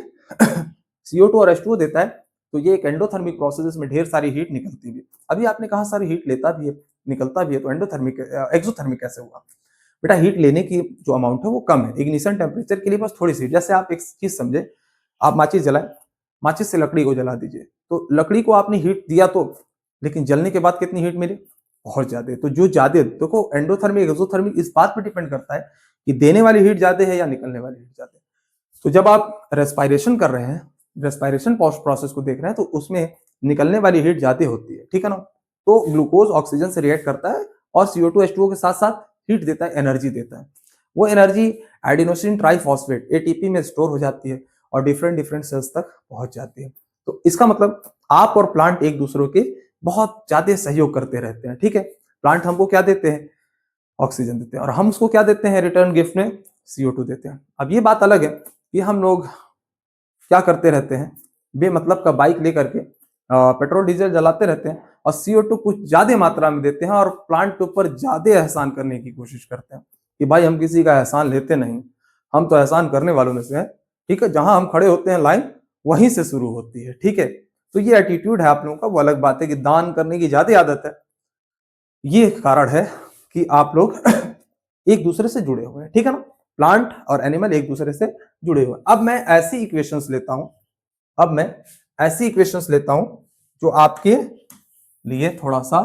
CO2 और H2O देता है, तो ये एक एंडोथर्मिक प्रोसेस में ढेर सारी हीट निकलती है। अभी आपने कहा सारी हीट लेता भी है, निकलता भी है, तो एंडोथर्मिक एक्सोथर्मिक कैसे हुआ बेटा, हीट लेने की जो अमाउंट है वो कम है, इग्निशन टेम्परेचर के लिए बस थोड़ी सी। जैसे आप एक चीज समझे, आप माचिस जलाए, माचिस से लकड़ी को जला दीजिए, तो लकड़ी को आपने हीट दिया तो, लेकिन जलने के बाद कितनी हीट मिली, बहुत ज्यादा। तो जो ज्यादा, देखो एंडोथर्मिक एक्सोथर्मिक इस बात पे डिपेंड करता है कि देने वाली हीट ज्यादा है या निकलने वाली हीट ज्यादा है। तो जब आप रेस्पायरेशन कर रहे हैं, रेस्पायरेशन प्रोसेस को देख रहे हैं, तो उसमें निकलने वाली हीट ज्यादा होती है, ठीक है ना। तो ग्लूकोज ऑक्सीजन से रिएक्ट करता है और CO2 H2O के साथ साथ हीट देता है, एनर्जी देता है। वो एनर्जी एडिनोसिन ट्राइफॉस्फेट ATP में स्टोर हो जाती है और डिफरेंट डिफरेंट सेल्स तक पहुंच जाती है। तो इसका मतलब आप और प्लांट एक दूसरे के बहुत ज्यादा सहयोग करते रहते हैं, ठीक है। प्लांट हमको क्या देते हैं, ऑक्सीजन देते हैं, और हम उसको क्या देते हैं रिटर्न गिफ्ट में, CO2 देते हैं। अब ये बात अलग है कि हम लोग क्या करते रहते हैं, बेमतलब का बाइक लेकर के पेट्रोल डीजल जलाते रहते हैं और CO2 कुछ ज्यादा मात्रा में देते हैं और प्लांट के ऊपर ज्यादा एहसान करने की कोशिश करते हैं कि भाई हम किसी का एहसान लेते नहीं, हम तो एहसान करने वालों में से हैं, ठीक है। जहां हम खड़े होते हैं लाइन वहीं से शुरू होती है, ठीक है। तो ये एटीट्यूड है आप लोगों का, वो अलग बात है कि दान करने की ज्यादा आदत है। ये कारण है कि आप लोग एक दूसरे से जुड़े हुए हैं, ठीक है ना। प्लांट और एनिमल एक दूसरे से जुड़े हुए हैं। अब मैं ऐसी इक्वेशंस लेता हूं, जो आपके लिए थोड़ा सा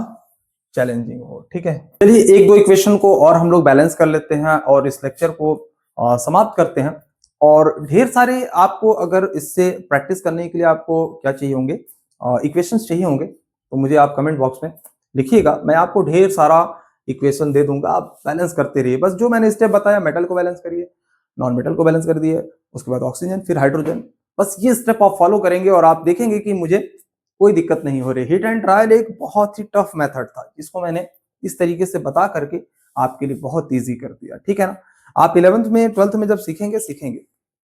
चैलेंजिंग हो, ठीक है। चलिए एक दो इक्वेशन को और हम लोग बैलेंस कर लेते हैं और इस लेक्चर को समाप्त करते हैं। और ढेर सारे आपको अगर इससे प्रैक्टिस करने के लिए आपको क्या चाहिए होंगे, इक्वेशंस चाहिए होंगे, तो मुझे आप कमेंट बॉक्स में लिखिएगा, मैं आपको ढेर सारा इक्वेशन दे दूंगा, आप बैलेंस करते रहिए। बस जो मैंने स्टेप बताया, मेटल को बैलेंस करिए, नॉन मेटल को बैलेंस कर दिए, उसके बाद ऑक्सीजन, फिर हाइड्रोजन, बस ये स्टेप आप फॉलो करेंगे और आप देखेंगे कि मुझे कोई दिक्कत नहीं हो रही। हिट एंड ट्रायल एक बहुत ही टफ मेथड था, जिसको मैंने इस तरीके से बता करके आपके लिए बहुत ईजी कर दिया, ठीक है ना। आप 11th में 12th में जब सीखेंगे,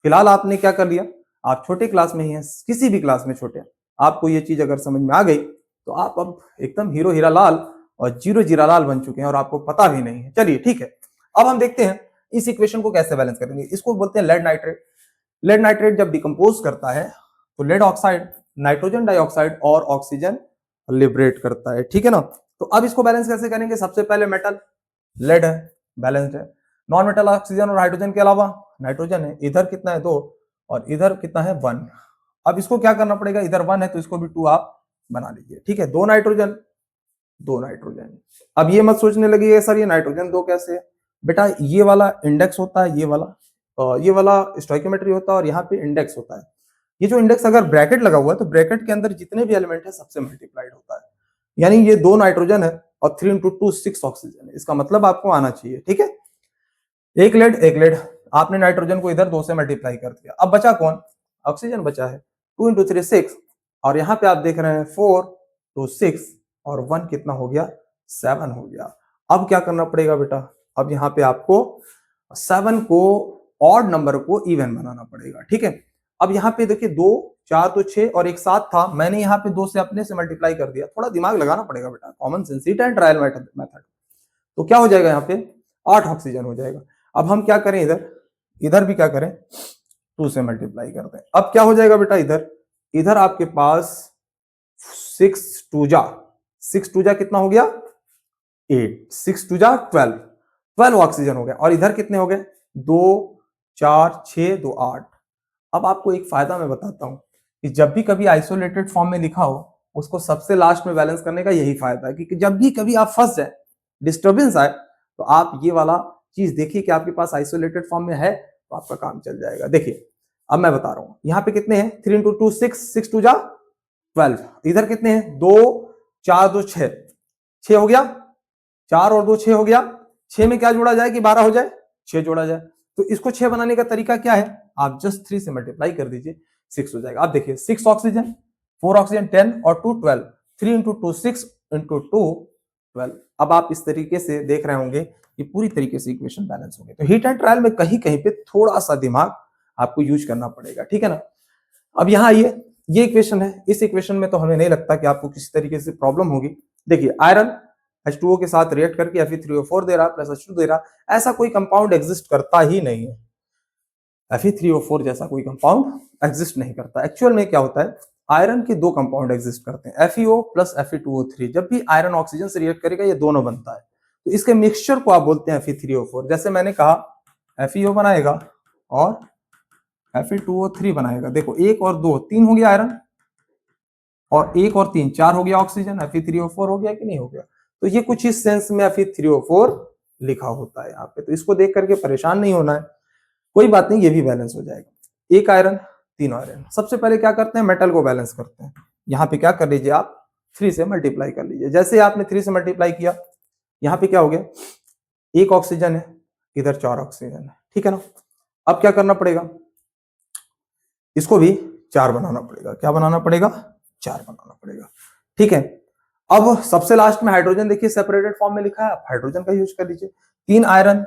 फिलहाल आपने क्या कर लिया, आप छोटे क्लास में ही हैं, किसी भी क्लास में छोटे, आपको ये चीज अगर समझ में आ गई तो आप अब एकदम हीरो हीरा लाल और जीरो जीरा लाल बन चुके हैं और आपको पता भी नहीं है। चलिए ठीक है, अब हम देखते हैं इस इक्वेशन को कैसे बैलेंस करेंगे। इसको बोलते हैं लेड नाइट्रेट। लेड नाइट्रेट जब डिकम्पोज करता है तो लेड ऑक्साइड नाइट्रोजन डाइऑक्साइड और ऑक्सीजन लिबरेट करता है, ठीक है ना। तो अब इसको बैलेंस कैसे करेंगे, सबसे पहले मेटल लेड है, बैलेंस्ड है। नॉन मेटल ऑक्सीजन और हाइड्रोजन के अलावा नाइट्रोजन है, इधर कितना है 2 और इधर कितना है 1। अब इसको क्या करना पड़ेगा, इधर 1 है तो इसको भी 2 आप बना लीजिए, ठीक है। 2 नाइट्रोजन 2 नाइट्रोजन। अब ये मत सोचने लगिए सर ये नाइट्रोजन 2 कैसे है, बेटा ये वाला इंडेक्स होता है, ये वाला स्टोइकियोमेट्री होता है और यहाँ पे इंडेक्स होता है। ये जो इंडेक्स अगर ब्रैकेट लगा हुआ है तो ब्रैकेट के अंदर जितने भी एलिमेंट है सबसे मल्टीप्लाइड होता है। यानी ये 2 नाइट्रोजन है और 3 × 2 6 ऑक्सीजन है, इसका मतलब आपको आना चाहिए, ठीक है। एक लेड आपने नाइट्रोजन को इधर 2 से मल्टीप्लाई कर दिया, अब बचा कौन, ऑक्सीजन बचा है। 2 × 3 6 और यहाँ पे आप देख रहे हैं 4 तो 6 और 1 कितना हो गया 7 हो गया। अब क्या करना पड़ेगा बेटा, अब यहाँ पे आपको 7 को ऑड नंबर को इवन बनाना पड़ेगा, ठीक है। अब यहाँ पे देखिए 2 4 तो 6 और एक 7 था, मैंने यहाँ पे 2 से अपने से मल्टीप्लाई कर दिया। थोड़ा दिमाग लगाना पड़ेगा बेटा, common sense, hit and trial method. तो क्या हो जाएगा यहाँ पे 8 ऑक्सीजन हो जाएगा। अब हम क्या करें, इधर भी क्या करें 2 से मल्टीप्लाई करते हैं। अब क्या हो जाएगा बेटा, इधर आपके पास 6 2 जा कितना हो गया 8, 6 2 जा 12 ऑक्सीजन हो गया। और इधर कितने हो गए 2 4 6 2 8। अब आपको एक फायदा मैं बताता हूं कि जब भी कभी आइसोलेटेड फॉर्म में लिखा हो उसको सबसे लास्ट में बैलेंस करने का यही फायदा है कि जब भी कभी आप फंस जाए, डिस्टर्बेंस आए, तो आप ये वाला चीज देखिए कि आपके पास आइसोलेटेड फॉर्म में है तो आपका काम चल जाएगा। देखिए अब मैं बता रहा हूं, यहाँ पे कितने हैं 3 × 2 6 6 2 जा 12, इधर कितने हैं 2 4 2 6 हो गया, 4 और 2 6 हो गया। 6 में क्या जोड़ा जाए कि 12 हो जाए, 6 जोड़ा जाए। तो इसको 6 बनाने का तरीका क्या है, आप जस्ट 3 से मल्टीप्लाई कर दीजिए, 6 हो जाएगा। आप देखिए 6 ऑक्सीजन 4 ऑक्सीजन 10 और 2 12, 3 × 2 6 × 2 12। अब आप इस तरीके से देख रहे होंगे कि पूरी तरीके से इक्वेशन बैलेंस होंगे। तो हिट एंड ट्रायल में कहीं कहीं पे थोड़ा सा दिमाग आपको यूज करना पड़ेगा, ठीक है ना। अब यहाँ आइए, ये इक्वेशन है, इस इक्वेशन में तो हमें नहीं लगता कि आपको किसी तरीके से प्रॉब्लम होगी। देखिए आयरन H2O के साथ रिएक्ट करके Fe3O4 दे रहा प्लस H2 दे रहा, ऐसा कोई कंपाउंड एग्जिस्ट करता ही नहीं है। Fe3O4 जैसा कोई कंपाउंड एग्जिस्ट नहीं करता। एक्चुअल में क्या होता है, आयरन के 2 कंपाउंड एग्जिस्ट करते हैं, FeO प्लस Fe2O3। जब भी आयरन ऑक्सीजन से रिएक्ट करेगा ये दोनों बनता है, तो इसके मिक्सचर को आप बोलते हैं Fe3O4। जैसे मैंने कहा FeO बनाएगा और Fe2O3 बनाएगा। देखो 1 और 2 3 हो गया आयरन, और 1 और 3 4 हो गया ऑक्सीजन, Fe3O4 हो गया कि नहीं हो गया। तो ये कुछ इस सेंस में Fe3O4 लिखा होता है यहाँ पे, तो इसको देख करके परेशान नहीं होना है, कोई बात नहीं, ये भी बैलेंस हो जाएगा। 1 आयरन 3 आयरन। सबसे पहले क्या करते हैं, मेटल को बैलेंस करते हैं। यहाँ पे क्या कर लीजिए आप, 3 से मल्टीप्लाई कर लीजिए। जैसे आपने 3 से मल्टीप्लाई किया, यहाँ पे क्या हो गया, 1 ऑक्सीजन है, इधर 4 ऑक्सीजन है, ठीक है ना। अब क्या करना पड़ेगा, इसको भी 4 बनाना पड़ेगा। क्या बनाना पड़ेगा, 4 बनाना पड़ेगा, ठीक है। अब सबसे लास्ट में हाइड्रोजन देखिए सेपरेटेड फॉर्म में लिखा है, आप हाइड्रोजन का यूज कर लीजिए। 3 आयरन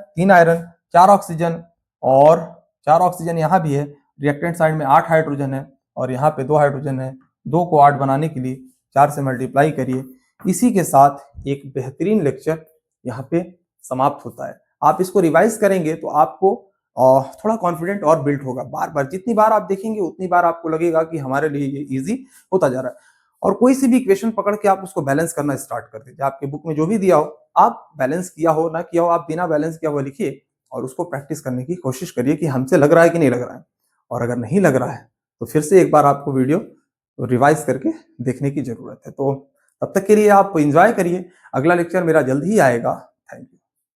4 ऑक्सीजन, और 4 ऑक्सीजन यहाँ भी है, रिएक्टेंट साइड में 8 हाइड्रोजन है, और यहाँ पे 2 हाइड्रोजन है। 2 को 8 बनाने के लिए 4 से मल्टीप्लाई करिए। इसी के साथ एक बेहतरीन लेक्चर यहाँ पे समाप्त होता है। आप इसको रिवाइज करेंगे तो आपको थोड़ा कॉन्फिडेंट और बिल्ड होगा। बार बार जितनी बार आप देखेंगे उतनी बार आपको लगेगा कि हमारे लिए ये इजी होता जा रहा है। और कोई सी भी इक्वेशन पकड़ के आप उसको बैलेंस करना स्टार्ट कर दीजिए। आपके बुक में जो भी दिया हो, आप बैलेंस किया हो ना किया हो, आप बिना बैलेंस किया हुआ लिखिए, और उसको प्रैक्टिस करने की कोशिश करिए कि हमसे लग रहा है कि नहीं लग रहा है। और अगर नहीं लग रहा है तो फिर से एक बार आपको वीडियो रिवाइज करके देखने की जरूरत है। तो तब तक के लिए आप एंजॉय करिए। अगला लेक्चर मेरा जल्द ही आएगा।